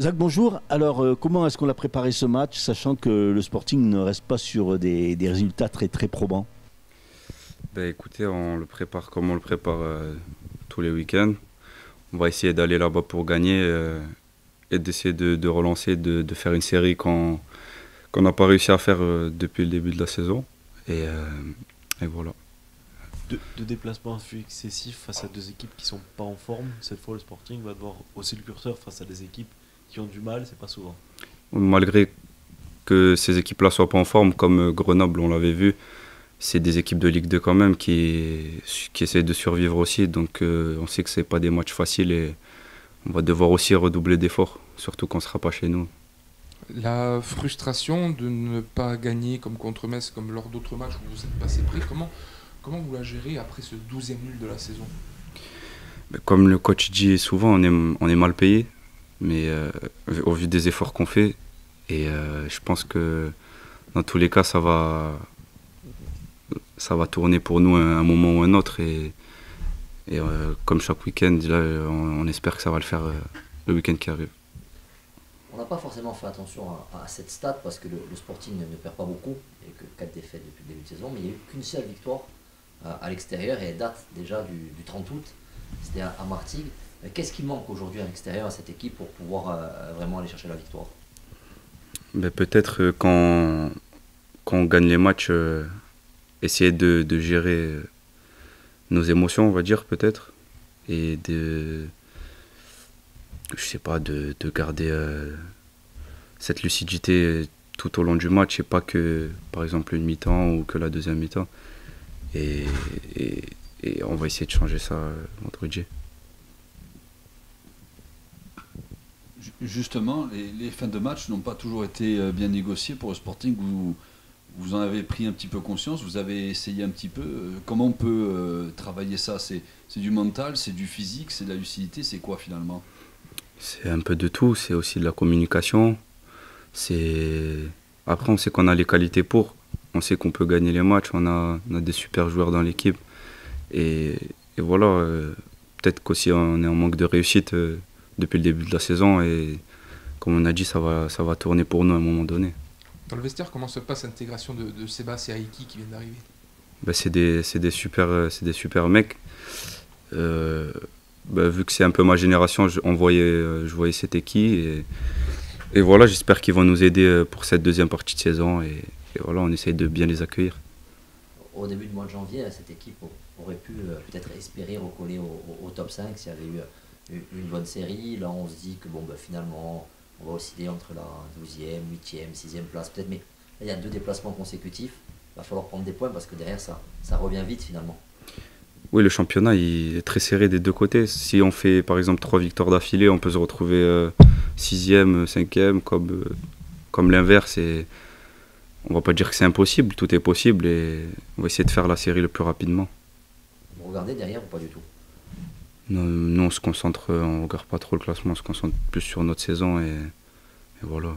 Zach, bonjour. Alors, comment est-ce qu'on a préparé ce match, sachant que le Sporting ne reste pas sur des résultats très, très probants? Ben écoutez, on le prépare comme on le prépare tous les week-ends. On va essayer d'aller là-bas pour gagner et d'essayer de relancer, de faire une série qu'on n'a pas réussi à faire depuis le début de la saison. Et, euh, et voilà. De déplacements successifs face à deux équipes qui sont pas en forme. Cette fois, le Sporting va devoir hausser le curseur face à des équipes qui ont du mal, c'est pas souvent. Malgré que ces équipes-là soient pas en forme, comme Grenoble, on l'avait vu, c'est des équipes de Ligue 2 quand même qui essayent de survivre aussi. Donc on sait que c'est pas des matchs faciles et on va devoir aussi redoubler d'efforts, surtout quand on sera pas chez nous. La frustration de ne pas gagner comme contre Metz, comme lors d'autres matchs où vous êtes passé près, comment vous la gérez après ce 12e nul de la saison? Mais comme le coach dit souvent, on est mal payé, mais au vu des efforts qu'on fait, et je pense que dans tous les cas, ça va tourner pour nous un moment ou un autre. Et comme chaque week-end, là, on espère que ça va le faire le week-end qui arrive. On n'a pas forcément fait attention à cette stat parce que le Sporting ne perd pas beaucoup, il n'y a que 4 défaites depuis le début de saison, mais il n'y a eu qu'une seule victoire à l'extérieur et elle date déjà du 30 août, c'était à Martigues. Qu'est-ce qui manque aujourd'hui à l'extérieur à cette équipe pour pouvoir vraiment aller chercher la victoire? Mais peut-être quand on gagne les matchs, essayer de gérer nos émotions, on va dire, peut-être, et je sais pas, de garder cette lucidité tout au long du match et pas que, par exemple, une mi-temps ou que la deuxième mi-temps. Et, et, et on va essayer de changer ça vendredi. Justement, les fins de match n'ont pas toujours été bien négociées pour le Sporting. Vous en avez pris un petit peu conscience, vous avez essayé un petit peu. Comment on peut travailler ça? C'est du mental, c'est du physique, c'est de la lucidité, c'est quoi finalement? C'est un peu de tout, c'est aussi de la communication. C'est... Après, on sait qu'on a les qualités pour. On sait qu'on peut gagner les matchs, on a des super joueurs dans l'équipe. Et, et voilà, peut-être qu'aussi on est en manque de réussite depuis le début de la saison. Et comme on a dit, ça va tourner pour nous à un moment donné. Dans le vestiaire, comment se passe l'intégration de Sébastien et Aiki qui viennent d'arriver? Ben, c'est des super mecs. Vu que c'est un peu ma génération, je voyais cette équipe. Et voilà, j'espère qu'ils vont nous aider pour cette deuxième partie de saison. Et voilà, on essaye de bien les accueillir. Au début du mois de janvier, cette équipe aurait pu peut-être espérer recoller au top 5 s'il y avait eu une bonne série. Là, on se dit que bon, finalement, on va osciller entre la 12e, 8e, 6e place peut-être. Mais là, il y a deux déplacements consécutifs. Il va falloir prendre des points parce que derrière, ça revient vite finalement. Oui, le championnat il est très serré des deux côtés. Si on fait par exemple 3 victoires d'affilée, on peut se retrouver 6e, 5e, comme l'inverse. Et on va pas dire que c'est impossible, tout est possible. Et on va essayer de faire la série le plus rapidement. Vous regardez derrière ou pas du tout? Nous, on se concentre, on regarde pas trop le classement, on se concentre plus sur notre saison et voilà.